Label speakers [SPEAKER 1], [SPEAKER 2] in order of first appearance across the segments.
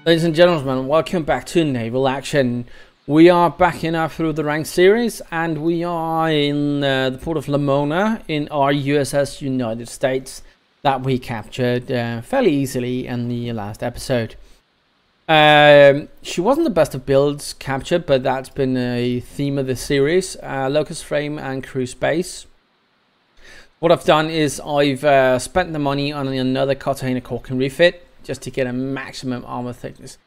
[SPEAKER 1] Ladies and gentlemen, welcome back to Naval Action. We are back in our Through the Ranks series, and we are in the port of Lamona in our USS United States that we captured fairly easily in the last episode. She wasn't the best of builds captured, but that's been a theme of this series. Locust frame and crew space. What I've done is I've spent the money on another Cartagena caulking refit, just to get a maximum armor thickness.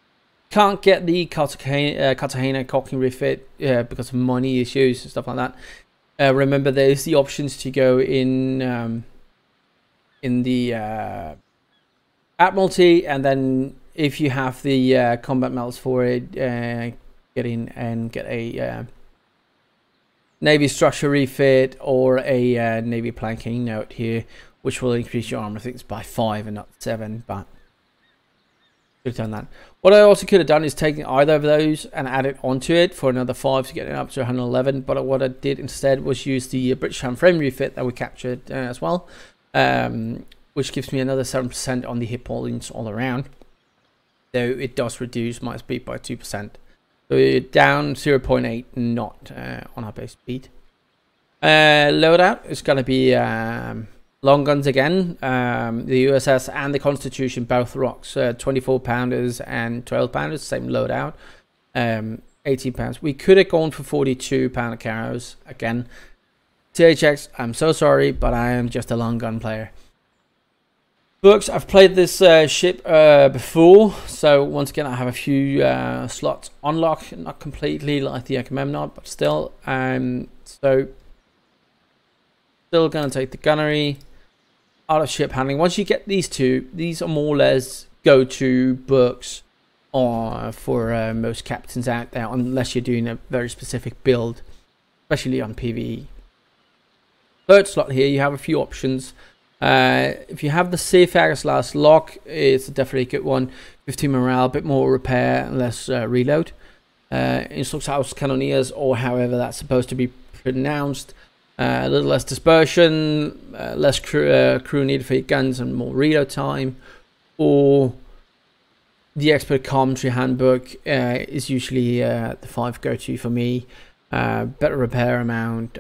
[SPEAKER 1] Can't get the Cartagena caulking refit because of money issues and stuff like that. Remember, there's the options to go in the Admiralty, and then if you have the combat medals for it, get in and get a Navy structure refit or a Navy planking note here, which will increase your armor thickness by 5 and not 7, but could have done that. What I also could have done is taken either of those and added onto it for another 5 to get it up to 111. But what I did instead was use the British hand frame refit that we captured as well, which gives me another 7% on the hit points all around. So it does reduce my speed by 2%. So we're down 0.8 knot on our base speed. Loadout is going to be long guns again. The USS and the Constitution both rocks 24 pounders and 12 pounders, same loadout. 18 pounds. We could have gone for 42 pounder carros again. THX, I'm so sorry, but I am just a long gun player. Books, I've played this ship before, so once again I have a few slots unlocked, not completely like the Agamemnon, but still. So still gonna take the gunnery. Out of ship handling. Once you get these two, these are more or less go-to books for most captains out there, unless you're doing a very specific build, especially on PvE. Third slot here, you have a few options. If you have the Seafarer's Last Lock, it's definitely a good one. 15 morale, a bit more repair, and less reload. Instructs House Cannoneers, or however that's supposed to be pronounced. A little less dispersion, less crew needed for your guns, and more reload time. Or the Expert Commentary Handbook is usually the 5 go-to for me. Better repair amount,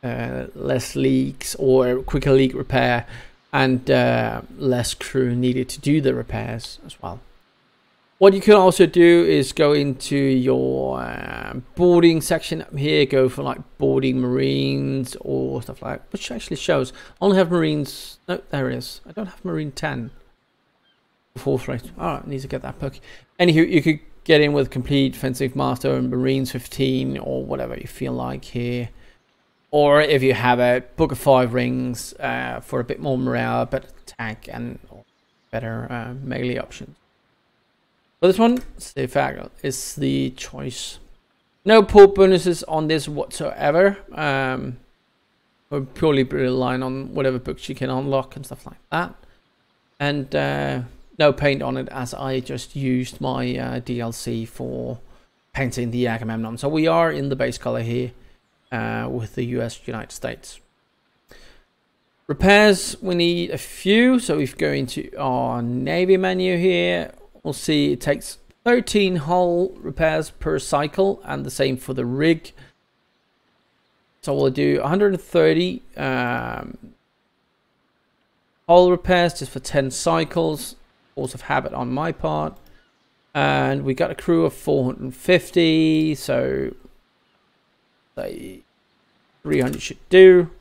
[SPEAKER 1] less leaks or quicker leak repair, and less crew needed to do the repairs as well. What you can also do is go into your boarding section up here, go for like boarding Marines or stuff like that, which actually shows. I only have Marines. No, there it is. I don't have Marine 10. 4th rate. Alright, need to get that book. Anywho, you could get in with Complete Defensive Master and Marines 15 or whatever you feel like here. Or if you have a Book of 5 Rings for a bit more morale, better attack, and better melee options. For this one, Seafarer is the choice. No port bonuses on this whatsoever. We're purely relying on whatever books you can unlock and stuff like that. And no paint on it, as I just used my DLC for painting the Agamemnon. So we are in the base color here with the United States. Repairs, we need a few. So if we go into our Navy menu here, we'll see it takes 13 hull repairs per cycle, and the same for the rig. So we'll do 130 hull repairs just for 10 cycles. Force of habit on my part. And we got a crew of 450, so say 300 should do.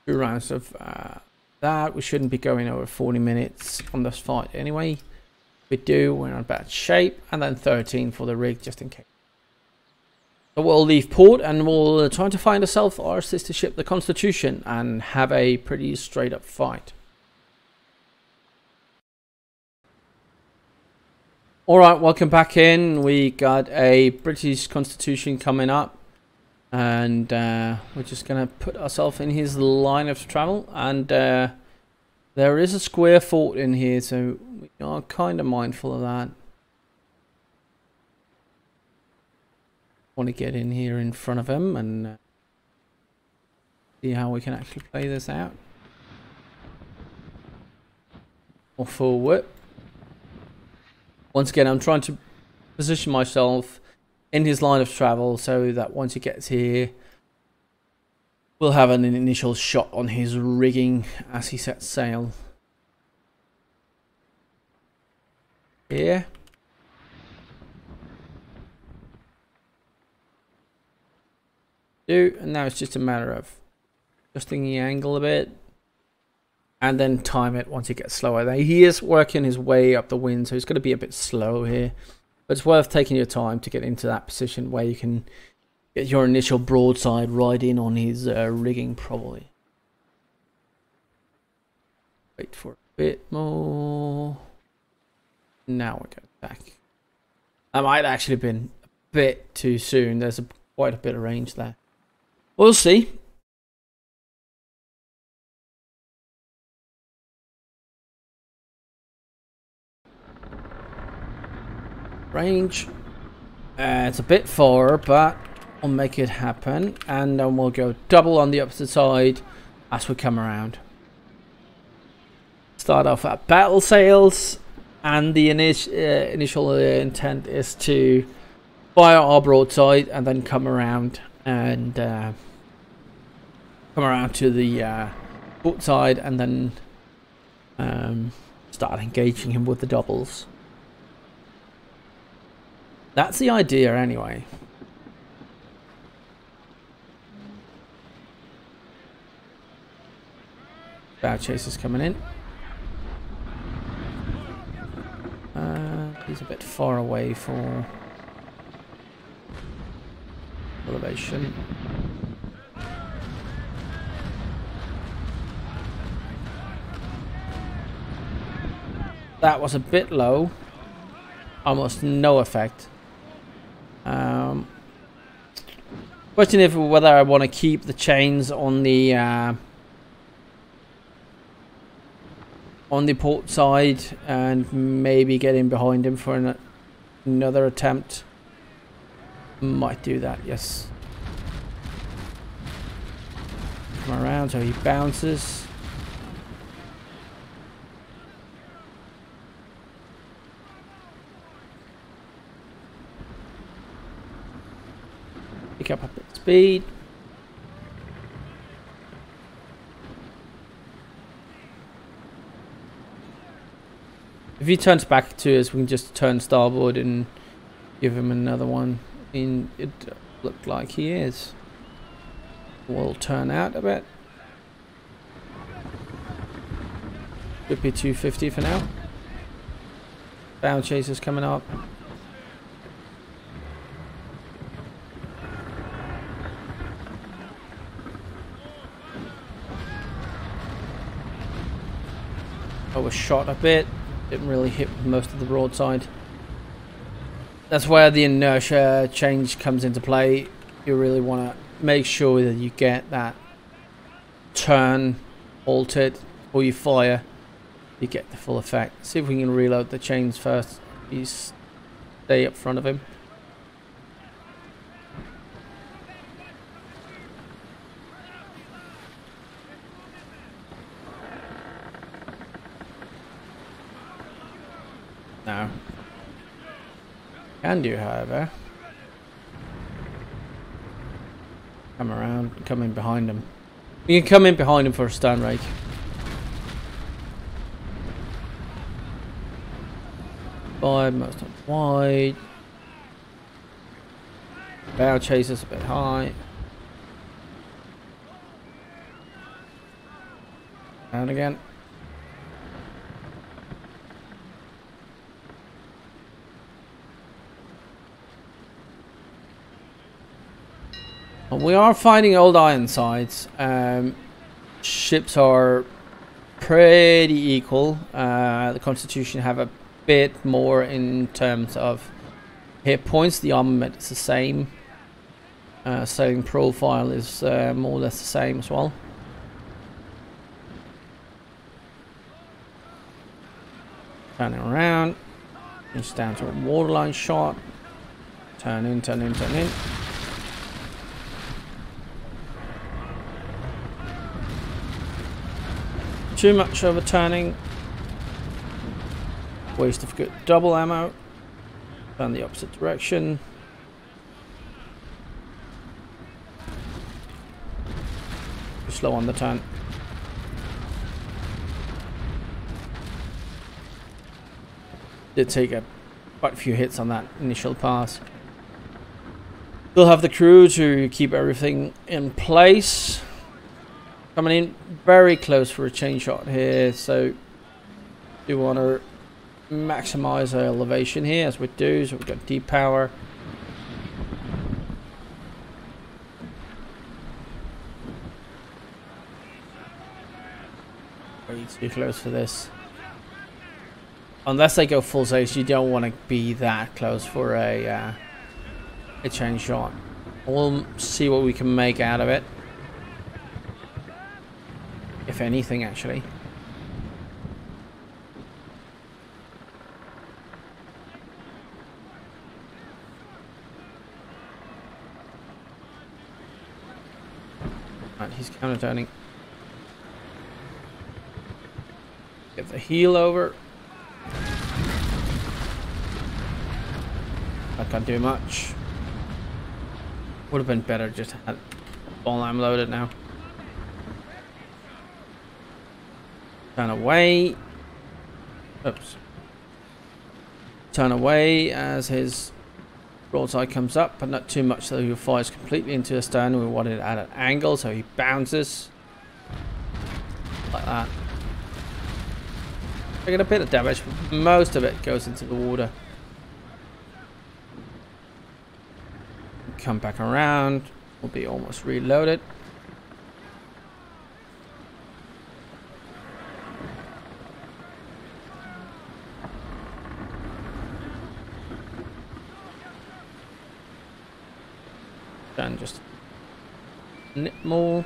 [SPEAKER 1] 2 rounds of that. We shouldn't be going over 40 minutes on this fight anyway. If we do, we're in bad shape. And then 13 for the rig, just in case. So we'll leave port and we'll try to find ourselves our sister ship, the Constitution, and have a pretty straight up fight. Alright, welcome back in. We got a British Constitution coming up. And we're just going to put ourselves in his line of travel. And there is a square fort in here, so we are kind of mindful of that. Want to get in here in front of him and see how we can actually play this out. more forward. Once again, I'm trying to position myself in his line of travel so that once he gets here, we'll have an initial shot on his rigging as he sets sail. Here. And now it's just a matter of adjusting the angle a bit and then time it once it gets slower. Now, he is working his way up the wind, so he's going to be a bit slow here, but it's worth taking your time to get into that position where you can get your initial broadside right in on his rigging probably. Wait for a bit more. Now we're going back. That might actually have been a bit too soon. There's quite a bit of range there. We'll see. Range. It's a bit far, but we'll make it happen. And then we'll go double on the opposite side as we come around. Start off at battle sails. And the initial intent is to fire our broadside and then come around and come around to the port side and then start engaging him with the doubles. That's the idea anyway. Bow chasers coming in. He's a bit far away for elevation. That was a bit low. Almost no effect. Question is whether I want to keep the chains on the port side and maybe get in behind him for another attempt. Might do that, yes. Come around so he bounces. Pick up a bit of speed. If he turns back to us, we can just turn starboard and give him another one. I mean, it looked like he is. We'll turn out a bit. Could be 250 for now. Bow chasers coming up. Overshot a bit. Didn't really hit most of the broadside. That's where the inertia change comes into play. You really want to make sure that you get that turn altered before you fire. You get the full effect. See if we can reload the chains first. You stay up front of him. No. Can do, however. Come around, come in behind him. You can come in behind him for a stern rake. Wide, most of wide. Bow chasers a bit high. Down again. We are fighting old Ironsides. Ships are pretty equal. The Constitution have a bit more in terms of hit points. The armament is the same. Sailing profile is more or less the same as well. Turning around. Just down to a waterline shot. Turn in, turn in, turn in. Too much overturning. Waste of good double ammo. Turn the opposite direction. Too slow on the turn. Did take quite a few hits on that initial pass. We'll have the crew to keep everything in place. Coming in very close for a chain shot here, so do want to maximize our elevation here as we do. So we've got deep power. Way too close for this. Unless they go full sails, you don't want to be that close for a chain shot. We'll see what we can make out of it, if anything, actually. Right, he's counter-turning. Get the heel over. I can't do much. Would have been better just to have all I'm loaded now. Turn away. Oops. Turn away as his broadside comes up, but not too much so he fires completely into the stern. We want it at an angle so he bounces. Like that. Taking a bit of damage, but most of it goes into the water. Come back around. We'll be almost reloaded. Then just a nip more.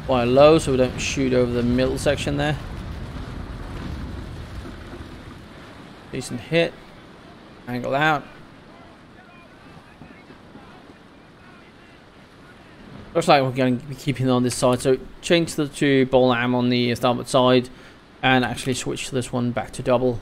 [SPEAKER 1] Fire low so we don't shoot over the middle section there. Decent hit. Angle out. Looks like we're going to be keeping it on this side, so change to ball am on the starboard side and actually switch this one back to double.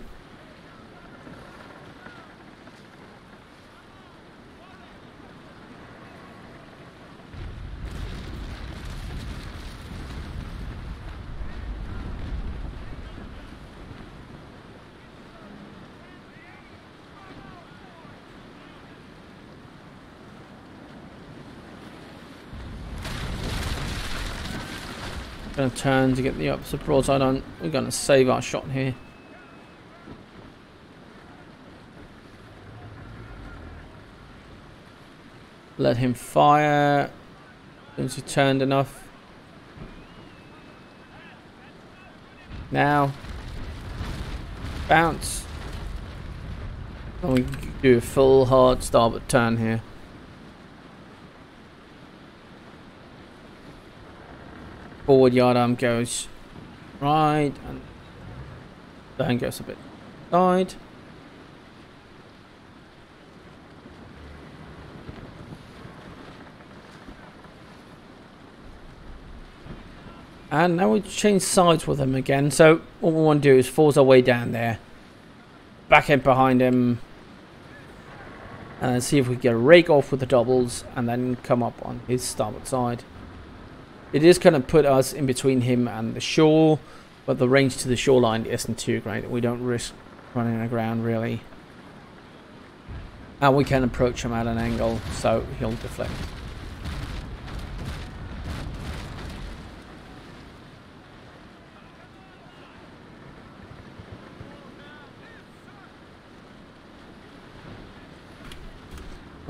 [SPEAKER 1] Going to turn to get the opposite broadside on. We're going to save our shot here. Let him fire as soon as he turned enough. Now bounce. And we do a full hard starboard turn here. Forward yard arm goes right and then goes a bit side. And now we change sides with him again. So what we want to do is force our way down there, back in behind him, and see if we can get a rake off with the doubles and then come up on his starboard side. It is going to put us in between him and the shore, but the range to the shoreline isn't too great. We don't risk running aground really. And we can approach him at an angle, so he'll deflect.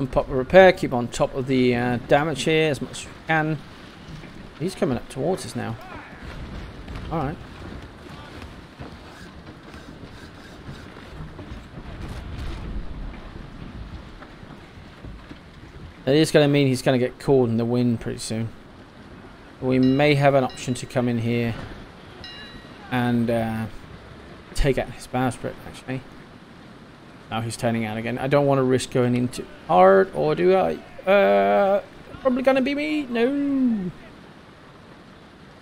[SPEAKER 1] And pop a repair, keep on top of the damage here as much as we can. He's coming up towards us now. Alright. That is going to mean he's going to get caught in the wind pretty soon. We may have an option to come in here and take out his bowsprit, actually. Now he's turning out again. I don't want to risk going into hard, or do I? Probably going to be me. No.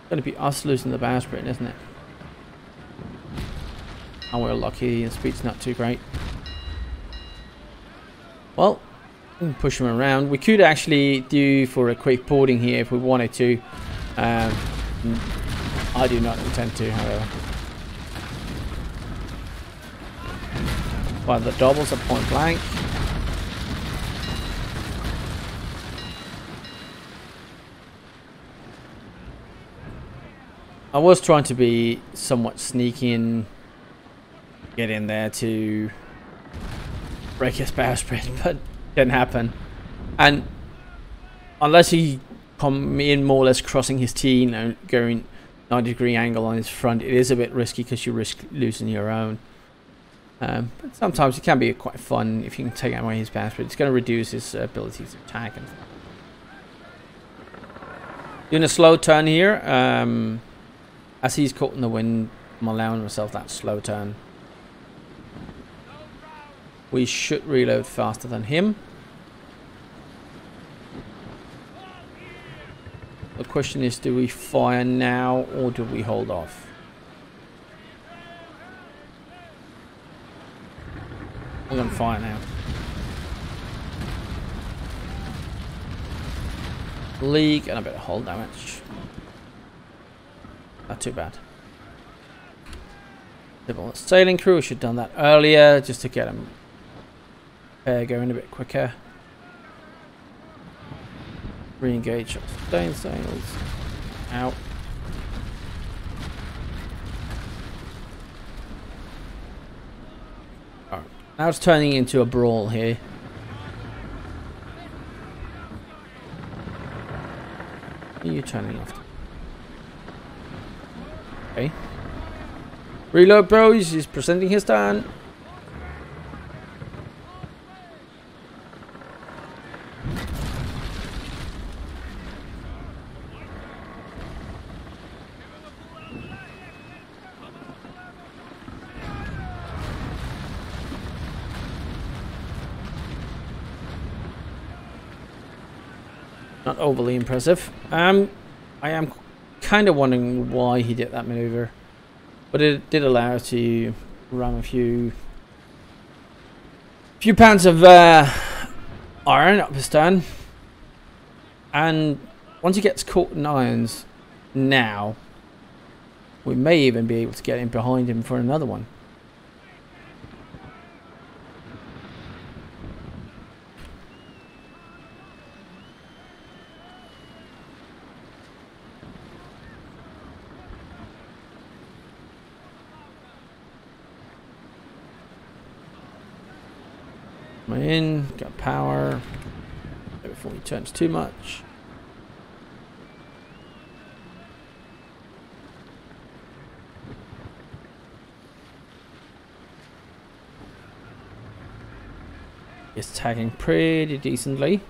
[SPEAKER 1] Going to be us losing the bowsprit, isn't it? And we're lucky, and speed's not too great. Well, we can push them around. We could actually do for a quick boarding here if we wanted to. I do not intend to, however. Well, the doubles are point blank. I was trying to be somewhat sneaky and get in there to break his bowsprit, but didn't happen. And unless he come in more or less crossing his T, you know, going 90-degree angle on his front, it is a bit risky because you risk losing your own. But sometimes it can be quite fun if you can take away his bowsprit. It's going to reduce his ability to attack. And doing a slow turn here. As he's caught in the wind, I'm allowing myself that slow turn. We should reload faster than him. The question is, do we fire now or do we hold off? I'm going to fire now. Leak and a bit of hull damage. Not too bad. The sailing crew, we should have done that earlier just to get them going a bit quicker. Re-engage stone sails. Out. Alright. Now it's turning into a brawl here. What are you turning off to? Okay. Reload, bro. He's presenting his turn. Not overly impressive. I am kind of wondering why he did that maneuver, but it did allow us to ram a few pounds of iron up his turn, and once he gets caught in irons now, we may even be able to get in behind him for another one. In, got power before he turns too much. He's tagging pretty decently.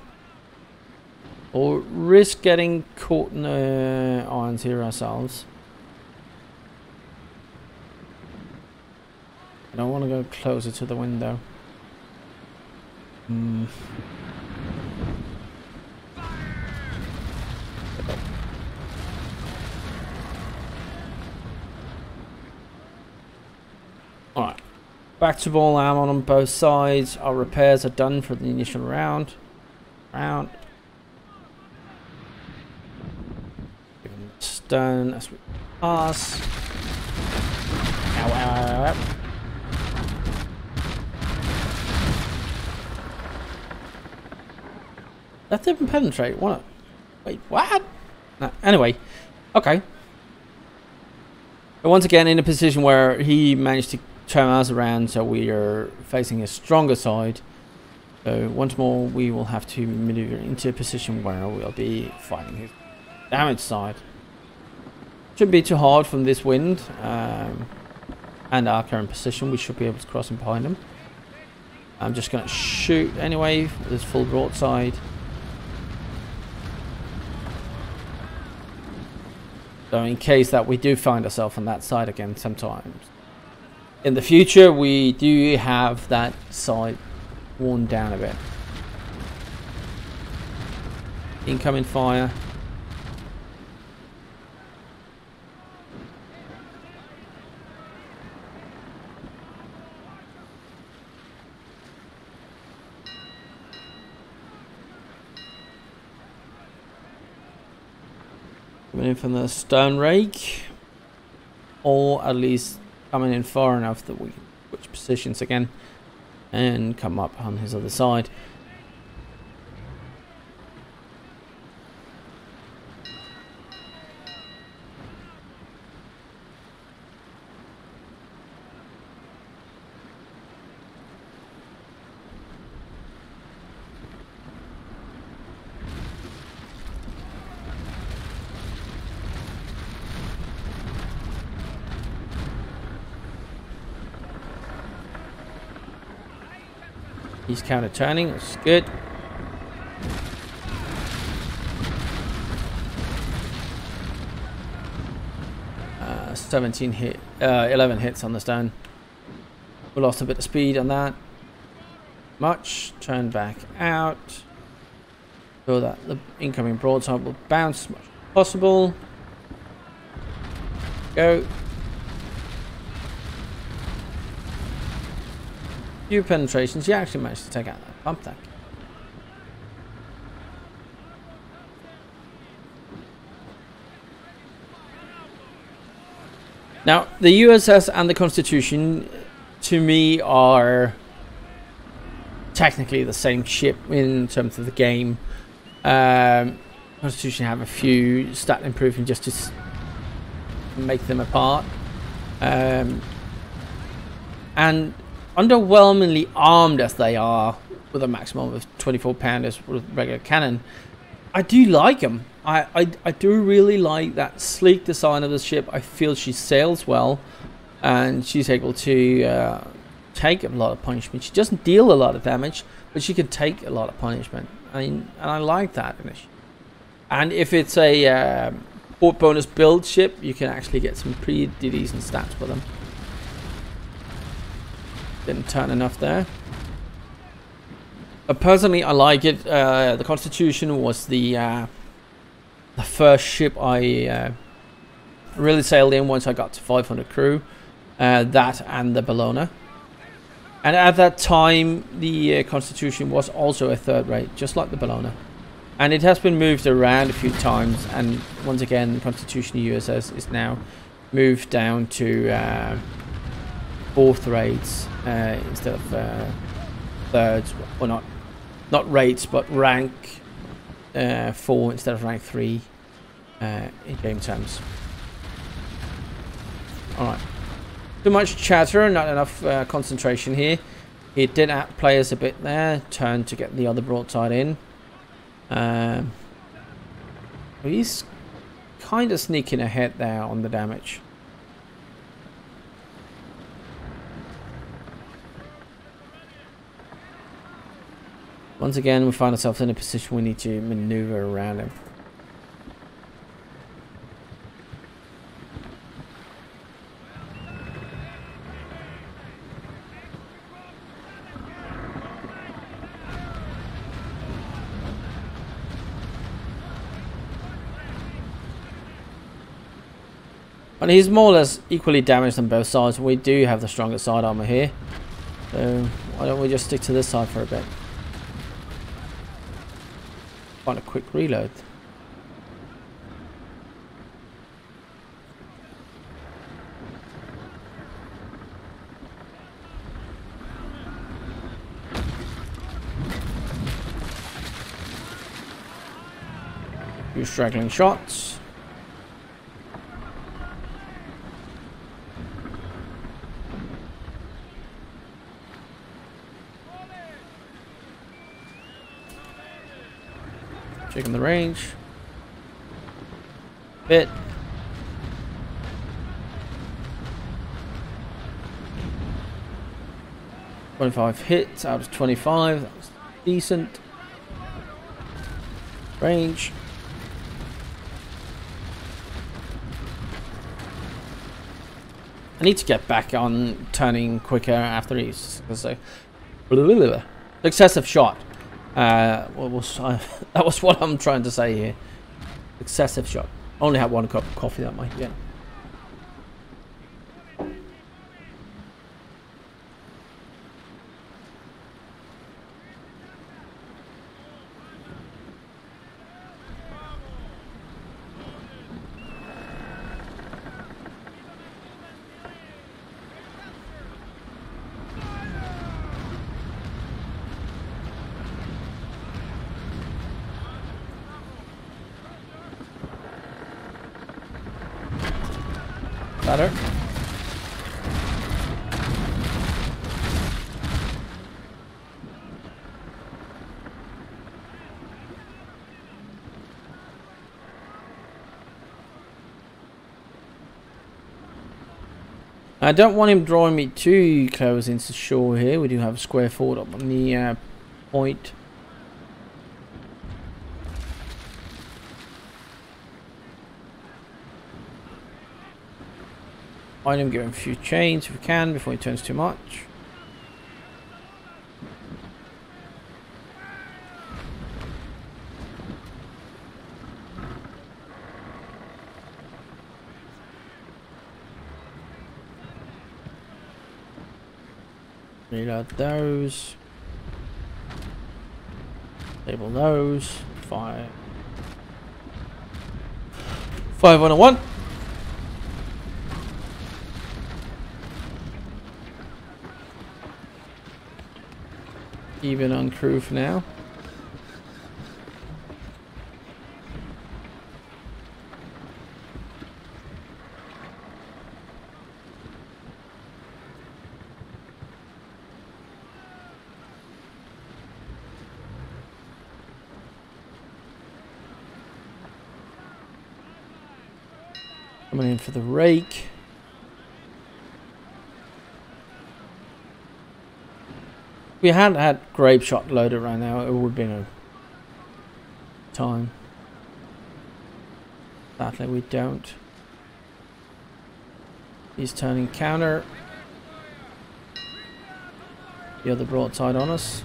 [SPEAKER 1] Or risk getting caught in the irons here ourselves. I don't want to go closer to the window. Alright, back to ball ammo on both sides. Our repairs are done for the initial round. Give him a stun as we pass. Ow, ow, ow, ow. That didn't penetrate, what? Wait, what? No, anyway, okay. But once again, in a position where he managed to turn us around, so we are facing a stronger side. So once more, we will have to maneuver into a position where we'll be fighting his damage side. Shouldn't be too hard from this wind and our current position. We should be able to cross in behind him. I'm just going to shoot anyway with this full broadside. So in case that we do find ourselves on that side again sometimes. In the future, we do have that side worn down a bit. Incoming fire. Coming in from the stern rake, or at least coming in far enough that we can switch positions again and come up on his other side. He's counter turning, which is good. Uh, 17 hit, 11 hits on the stone. We lost a bit of speed on that. Much. Turn back out. So that the incoming broadside will bounce as much as possible. Go. Few penetrations. You actually managed to take out that pump deck. Now, the USS and the Constitution, to me, are technically the same ship in terms of the game. Constitution have a few stat improvements just to make them apart. And underwhelmingly armed as they are, with a maximum of 24 pounders with regular cannon, I do like them. I do really like that sleek design of the ship. I feel she sails well, and she's able to take a lot of punishment. She doesn't deal a lot of damage, but she can take a lot of punishment. And I like that in it. And if it's a port bonus build ship, you can actually get some pretty decent stats with them. Didn't turn enough there. But personally, I like it. The Constitution was the first ship I really sailed in once I got to 500 crew. That and the Bellona. And at that time, the Constitution was also a third rate, just like the Bellona. And it has been moved around a few times. And once again, the Constitution USS is now moved down to fourth rates instead of thirds, or not rates, but rank 4 instead of rank 3 in game terms. Alright, too much chatter, not enough concentration here. He did outplay us a bit there, turned to get the other broadside in. He's kind of sneaking ahead there on the damage. Once again, we find ourselves in a position we need to maneuver around him. And he's more or less equally damaged on both sides. We do have the stronger side armor here. So why don't we just stick to this side for a bit? Find a quick reload. Few straggling shots. Checking the range. Bit. $25 hits out of 25. That was decent. Range. I need to get back on turning quicker after he's successive shot. That was what I'm trying to say here. Excessive shot. Only had one cup of coffee that might get. better. I don't want him drawing me too close into shore here. We do have a square fort up on the point. Find him, give him a few chains if we can before he turns too much. Reload those. Label those. Fire. 5101. Even on crew for now. Coming in for the rake. If we hadn't had grape shot loaded right now, it would have been a time. Sadly, we don't. He's turning counter. The other broadside on us.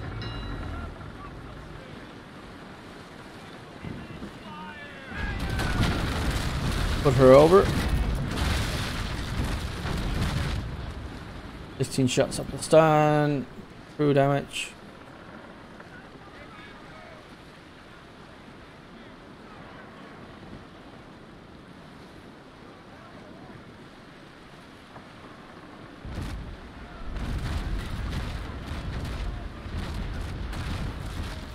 [SPEAKER 1] Put her over. 16 shots up the stern. Crew damage.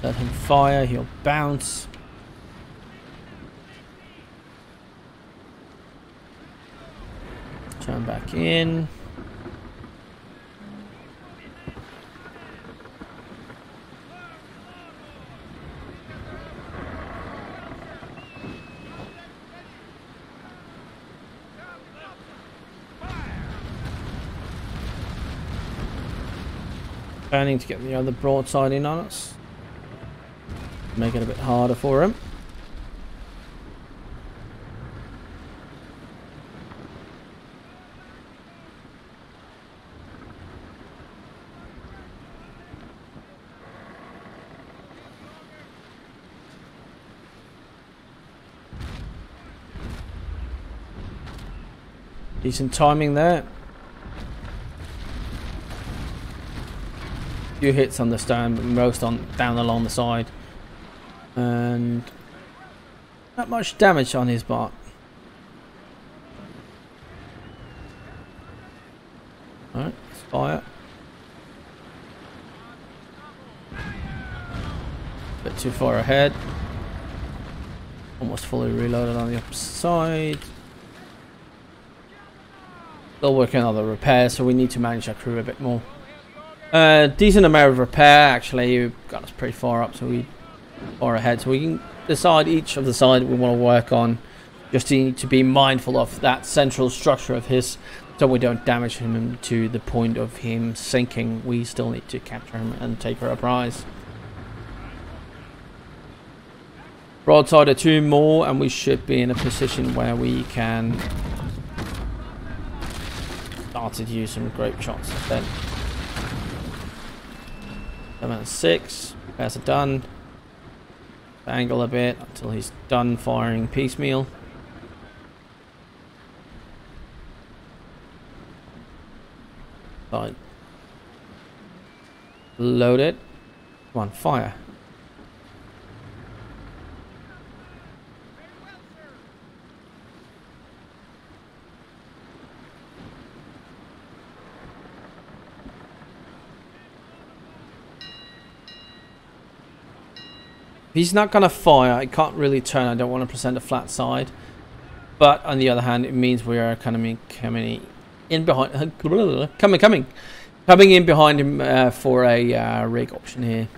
[SPEAKER 1] Let him fire, he'll bounce. Turn back in. Planning to get the other broadside in on us. Make it a bit harder for him. Decent timing there. Few hits on the stern, but most on down along the side, and not much damage on his bark. Alright, let's fire. Bit too far ahead. Almost fully reloaded on the opposite side. Still working on the repair, so we need to manage our crew a bit more. Decent amount of repair actually. We've got us pretty far up, so we far ahead, so we can decide each of the side we want to work on. Just need to be mindful of that central structure of his, so we don't damage him to the point of him sinking. We still need to capture him and take our prize. Broadside of 2 more, and we should be in a position where we can start to use some grape shots then. 6. Repairs are done. Angle a bit until he's done firing piecemeal. Right. Load it. Come on, fire. He's not gonna fire. I can't really turn. I don't want to present a flat side. But on the other hand, it means we are coming in behind, coming in behind him for a rig option here.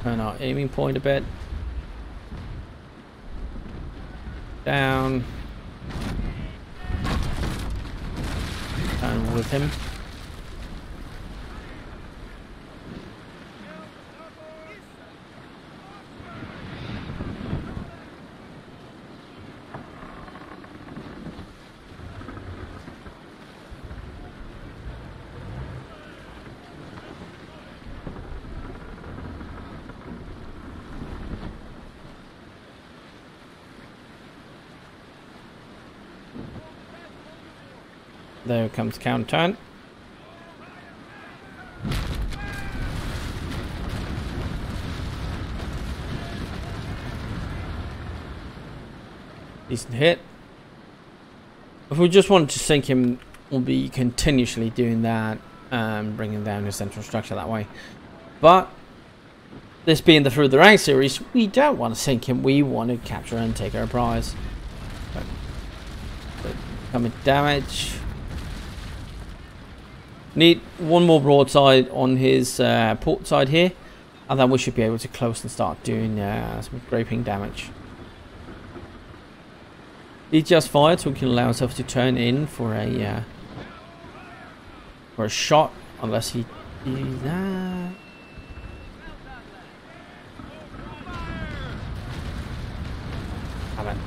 [SPEAKER 1] Turn our aiming point a bit. Down. And with him. There comes counter turn. Decent hit. If we just wanted to sink him, we'll be continuously doing that, bringing down the central structure that way. But this being the Through the Ranks series, we don't want to sink him. We want to capture and take our prize. Coming damage. Need one more broadside on his port side here, and then we should be able to close and start doing some scraping damage. He just fired, so we can allow ourselves to turn in for a shot, unless he does that. Damn it.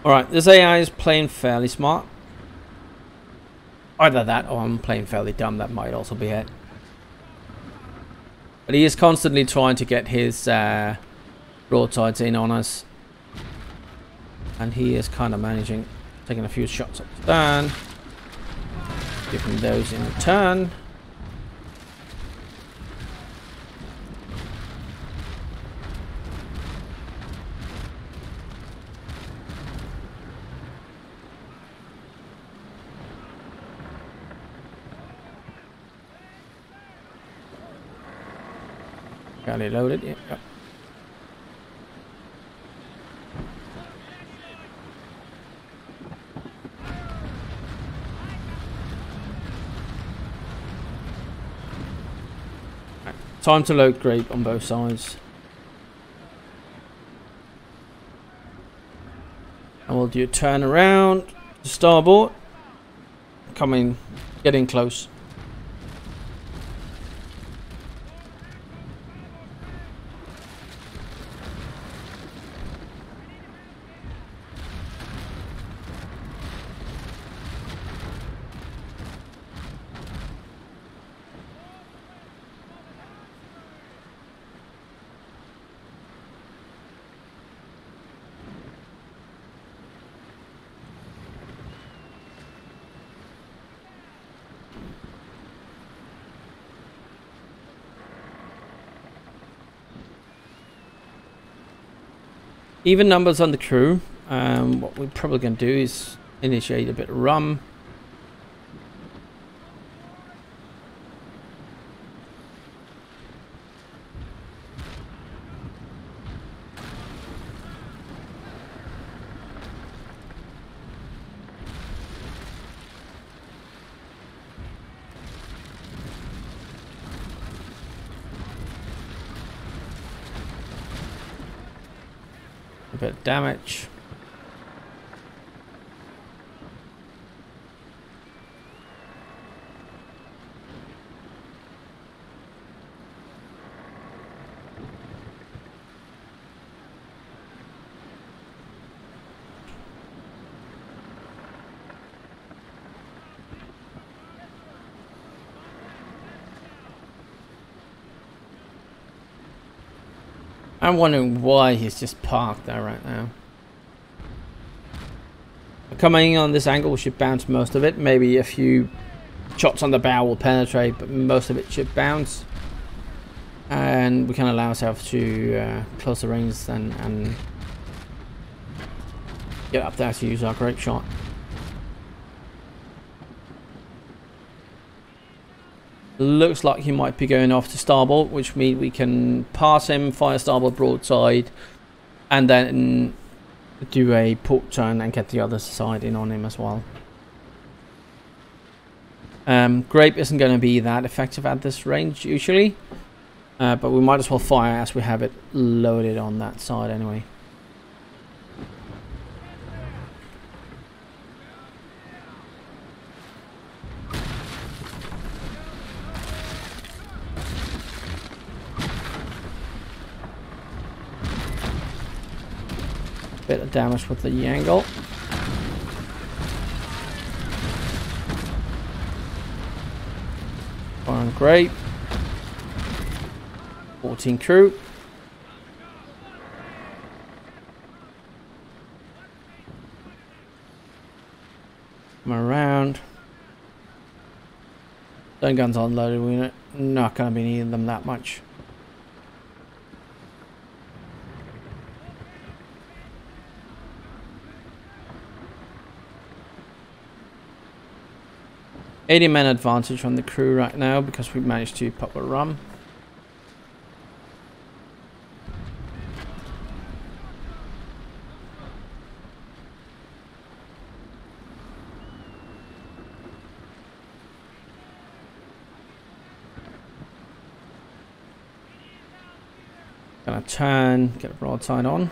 [SPEAKER 1] Alright, this AI is playing fairly smart. Either that or I'm playing fairly dumb, that might also be it. But he is constantly trying to get his broadsides in on us. And he is kind of managing, taking a few shots up the stern. Giving those in return. Got it loaded, yeah. Right. Time to load grape on both sides. And we'll do a turn around to starboard. Coming, getting close. Even numbers on the crew. What we're probably going to do is initiate a bit of rum. A bit of damage. I'm wondering why he's just parked there right now. Coming on this angle, we should bounce most of it. Maybe a few shots on the bow will penetrate, but most of it should bounce. And we can allow ourselves to close the rings and get up there to use our grape shot. Looks like he might be going off to starboard, which means we can pass him, fire starboard broadside, and then do a port turn and get the other side in on him as well. Grape isn't going to be that effective at this range usually, but we might as well fire as we have it loaded on that side anyway. Bit of damage with the angle. Fire grape. 14 crew. Come around. Stun guns unloaded. We're not going to be needing them that much. $80 advantage on the crew right now because we managed to pop a rum. Gonna turn, get a broadside on.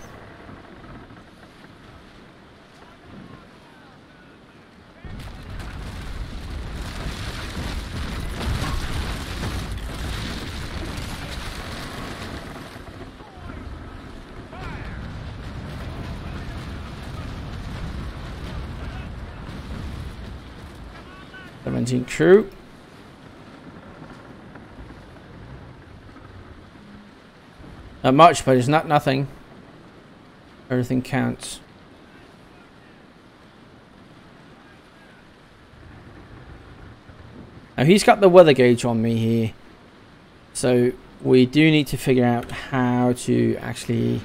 [SPEAKER 1] Crew. Not much, but it's not nothing. Everything counts. Now he's got the weather gauge on me here, so we do need to figure out how to actually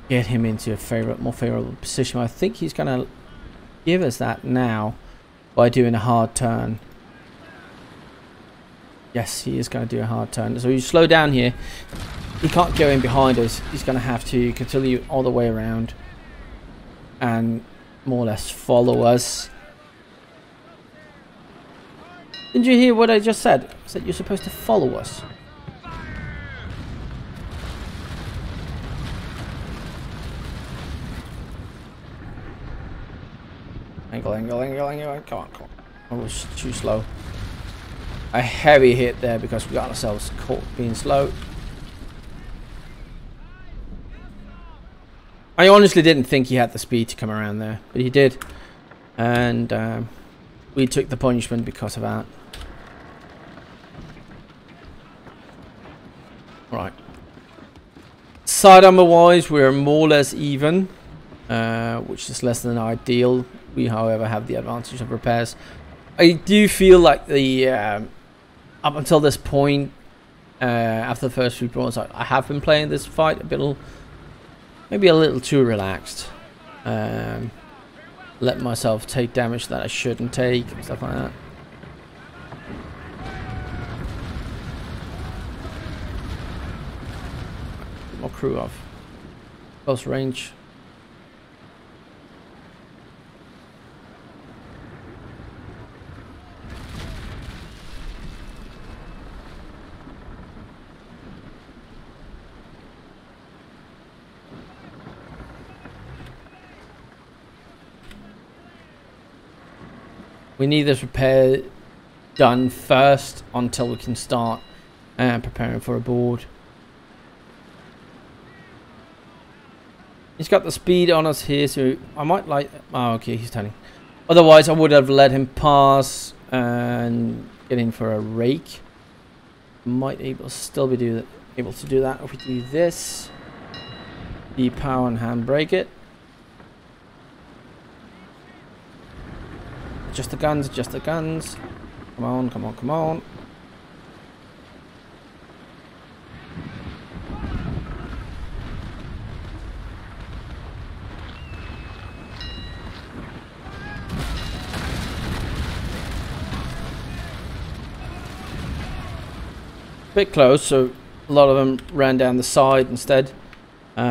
[SPEAKER 1] get him into a more favorable position. I think he's gonna give us that now by doing a hard turn. Yes, he is going to do a hard turn. So you slow down here. He can't go in behind us. He's going to have to continue all the way around and more or less follow us. Didn't you hear what I just said? I said you're supposed to follow us. Angle. Come on. I was too slow. A heavy hit there because we got ourselves caught being slow. I honestly didn't think he had the speed to come around there, but he did. And we took the punishment because of that. Right. Side armor wise, we're more or less even, which is less than ideal. We, however, have the advantage of repairs. I do feel like the up until this point, after the first few brawls, I have been playing this fight a bit, maybe a little too relaxed. Let myself take damage that I shouldn't take, and stuff like that. More crew off. Close range. We need this repair done first until we can start preparing for a board. He's got the speed on us here, so I might like... Oh, okay, he's turning. Otherwise, I would have let him pass and get in for a rake. Might still be able to do that if we do this. Depower and handbrake it. Just the guns, just the guns. Come on, come on, come on. bit close, so a lot of them ran down the side instead. But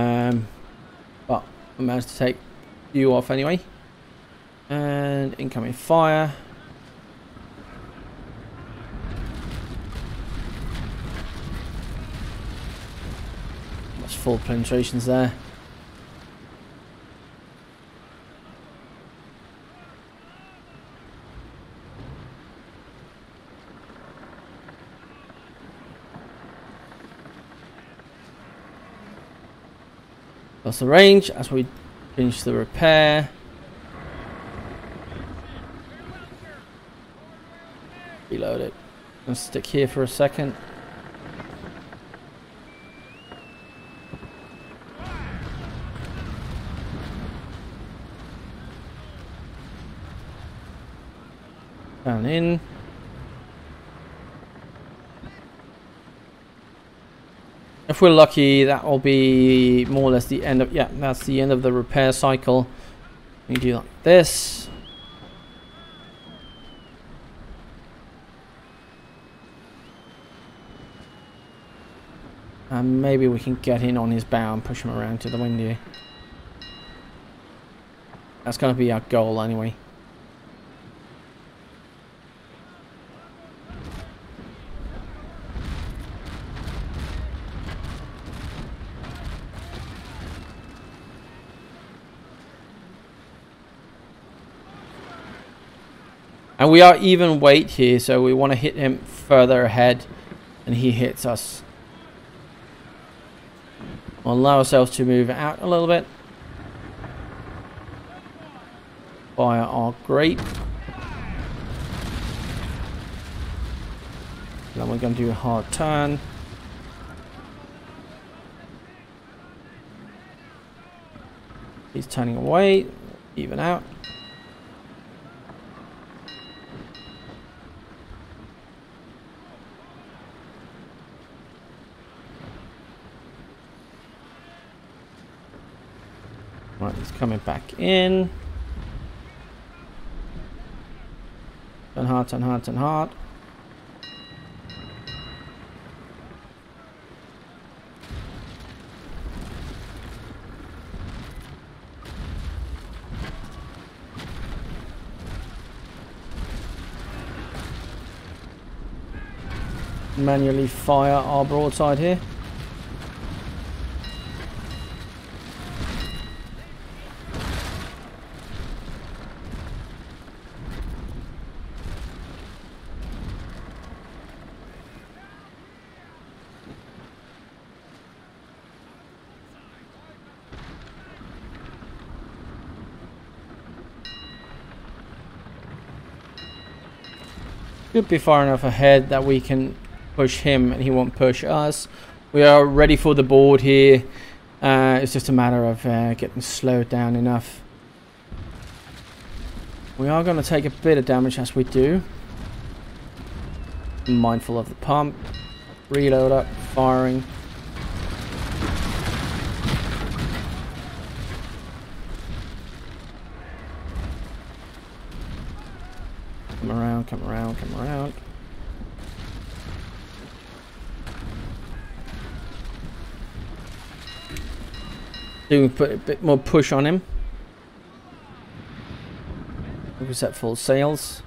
[SPEAKER 1] I managed to take a few off anyway. And incoming fire. That's full penetrations there. That's the range as we finish the repair. Reload it. Let's stick here for a second. Down in. If we're lucky, that will be more or less the end of, yeah, that's the end of the repair cycle. We do like this. And maybe we can get in on his bow and push him around to the wind here. That's going to be our goal anyway. And we are even weight here, so we want to hit him further ahead than he hits us. We'll allow ourselves to move out a little bit. Fire our grape. Then we're going to do a hard turn. He's turning away, even out. Right, he's coming back in. Turn hard, turn hard, turn hard. Manually fire our broadside here. Should be far enough ahead that we can push him and he won't push us. We are ready for the board here. It's just a matter of getting slowed down enough. We are going to take a bit of damage as we do. Mindful of the pump. Reload up, firing. Come around, come around, come around. Do we put a bit more push on him? We set full sails.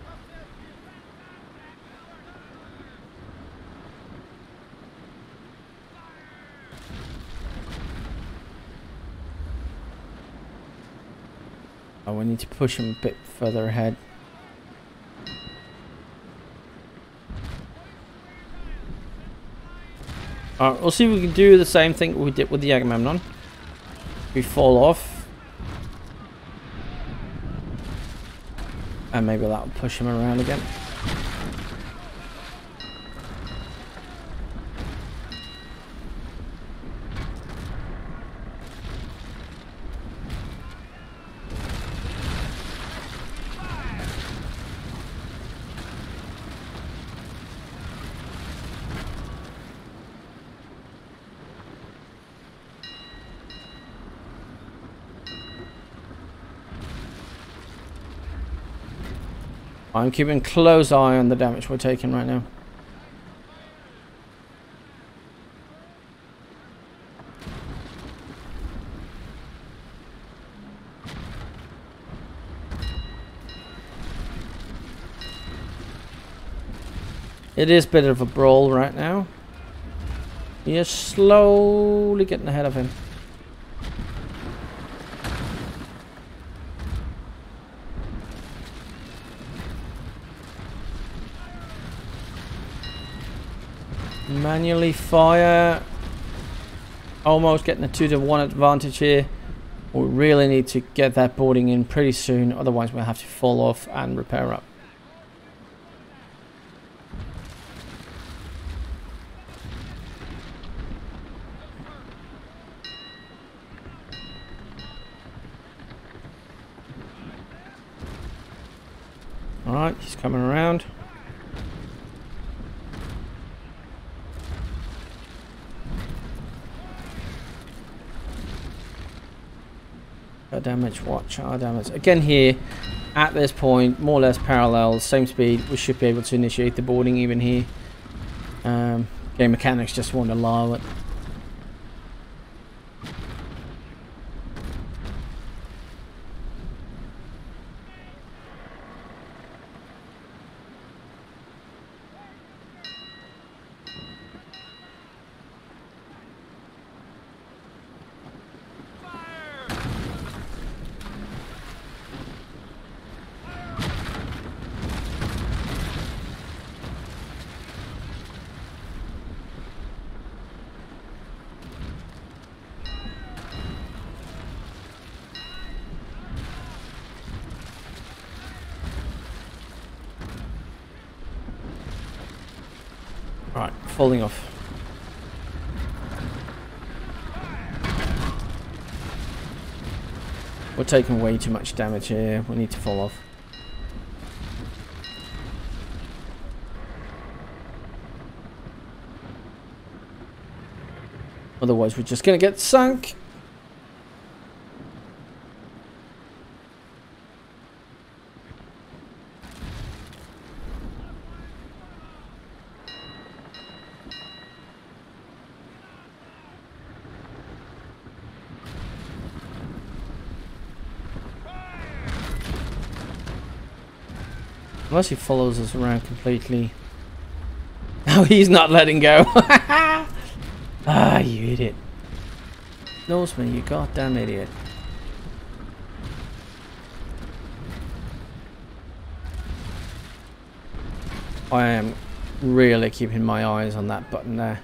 [SPEAKER 1] Oh, we need to push him a bit further ahead. Alright, we'll see if we can do the same thing we did with the Agamemnon. We fall off. And maybe that'll push him around again. I'm keeping close eye on the damage we're taking right now. It is a bit of a brawl right now. You're slowly getting ahead of him. Manually fire. Almost getting a 2-to-1 advantage here. We really need to get that boarding in pretty soon, otherwise we'll have to fall off and repair up. Alright, he's coming around. Our damage, watch our damage. Again here, at this point, more or less parallel, same speed. We should be able to initiate the boarding even here. Game mechanics just won't allow it. Right, falling off. We're taking way too much damage here. We need to fall off. Otherwise, we're just gonna get sunk. Unless he follows us around completely. Oh, he's not letting go. Ah, you idiot. Norseman, you goddamn idiot. I am really keeping my eyes on that button there.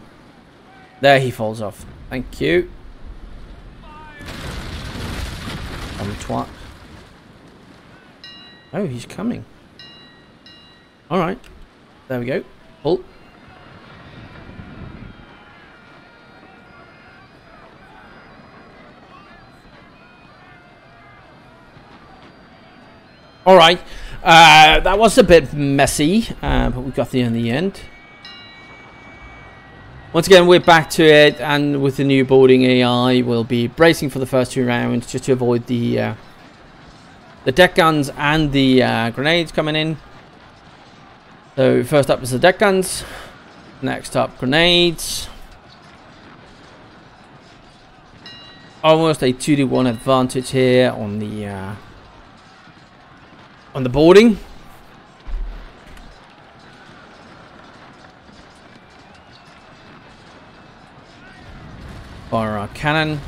[SPEAKER 1] There he falls off. Thank you. Twat. Oh, he's coming. Alright. There we go. Pull. Alright. That was a bit messy, but we got there in the end. Once again, we're back to it, and with the new boarding AI, we'll be bracing for the first 2 rounds just to avoid the deck guns and the grenades coming in. So first up is the deck guns, next up grenades. Almost a 2-to-1 advantage here on the boarding. Fire our cannon.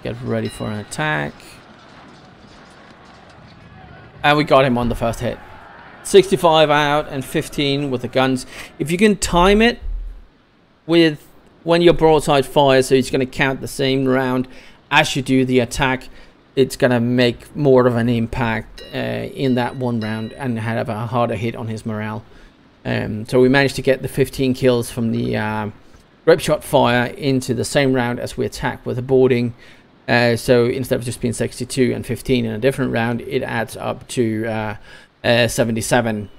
[SPEAKER 1] Get ready for an attack. And we got him on the first hit. 65 out and 15 with the guns. If you can time it with when your broadside fires, so it's going to count the same round as you do the attack, it's going to make more of an impact in that one round and have a harder hit on his morale. So we managed to get the 15 kills from the grape shot fire into the same round as we attack with the boarding. So instead of just being 62 and 15 in a different round, it adds up to 77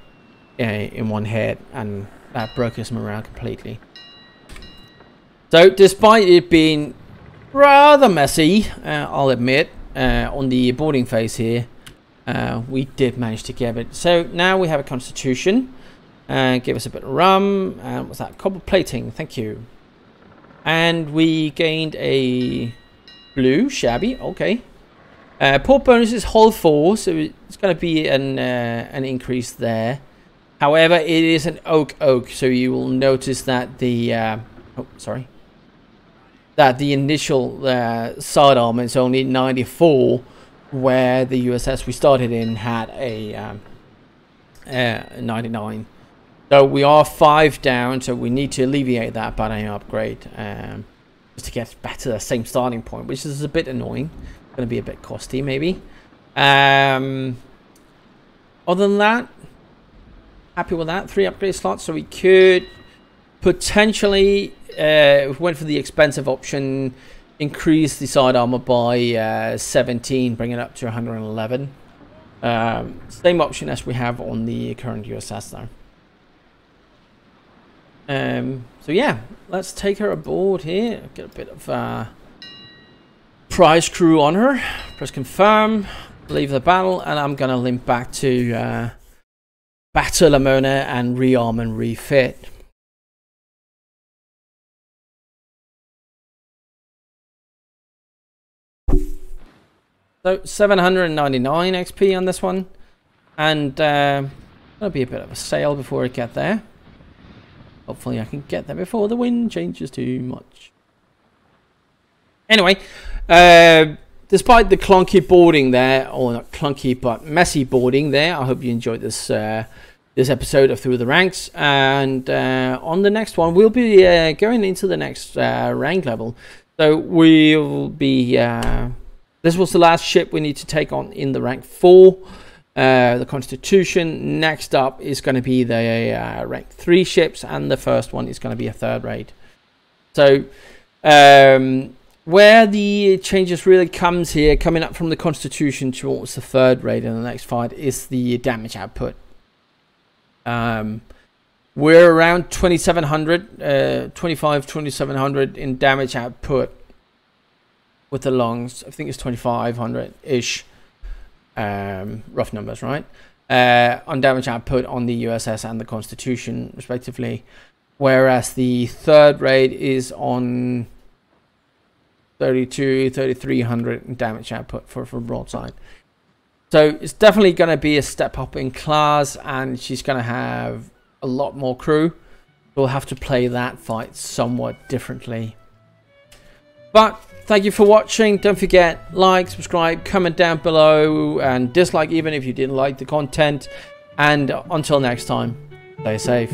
[SPEAKER 1] in one hit, and that broke his morale completely. So despite it being rather messy, I'll admit, on the boarding phase here, we did manage to get it. So now we have a constitution. Give us a bit of rum. And what's that? Copper plating. Thank you. And we gained a blue shabby. Okay. Port bonus is hull 4, so it's going to be an increase there. However, it is an oak, so you will notice that the that the initial sidearm is only 94, where the USS we started in had a 99. So we are 5 down, so we need to alleviate that by an upgrade just to get back to the same starting point, which is a bit annoying. Going to be a bit costly, maybe. Other than that, happy with that. 3 upgrade slots, so we could potentially, if we went for the expensive option, increase the side armor by 17, bring it up to 111. Same option as we have on the current USS though. So yeah, let's take her aboard here. Get a bit of prize crew on her. Press confirm, leave the battle, and I'm gonna limp back to Lamona and rearm and refit. So 799 XP on this one, and that'll be a bit of a sail before I get there. Hopefully I can get there before the wind changes too much. Anyway, despite the clunky boarding there, or not clunky but messy boarding there, I hope you enjoyed this this episode of Through the Ranks. And on the next one, we'll be going into the next rank level. So we'll be... this was the last ship we need to take on in the rank 4. The Constitution. Next up is going to be the rank 3 ships, and the first one is going to be a 3rd rate. So where the changes really comes here, coming up from the Constitution towards the 3rd rate in the next fight, is the damage output. We're around 2700, 2700 in damage output with the longs. I think it's 2500-ish. Rough numbers, right? On damage output on the USS and the Constitution, respectively. Whereas the 3rd rate is on 3300 damage output for broadside. So it's definitely going to be a step up in class, and she's going to have a lot more crew. We'll have to play that fight somewhat differently. But thank you for watching. Don't forget, like, subscribe, comment down below, and dislike even if you didn't like the content. And until next time, stay safe.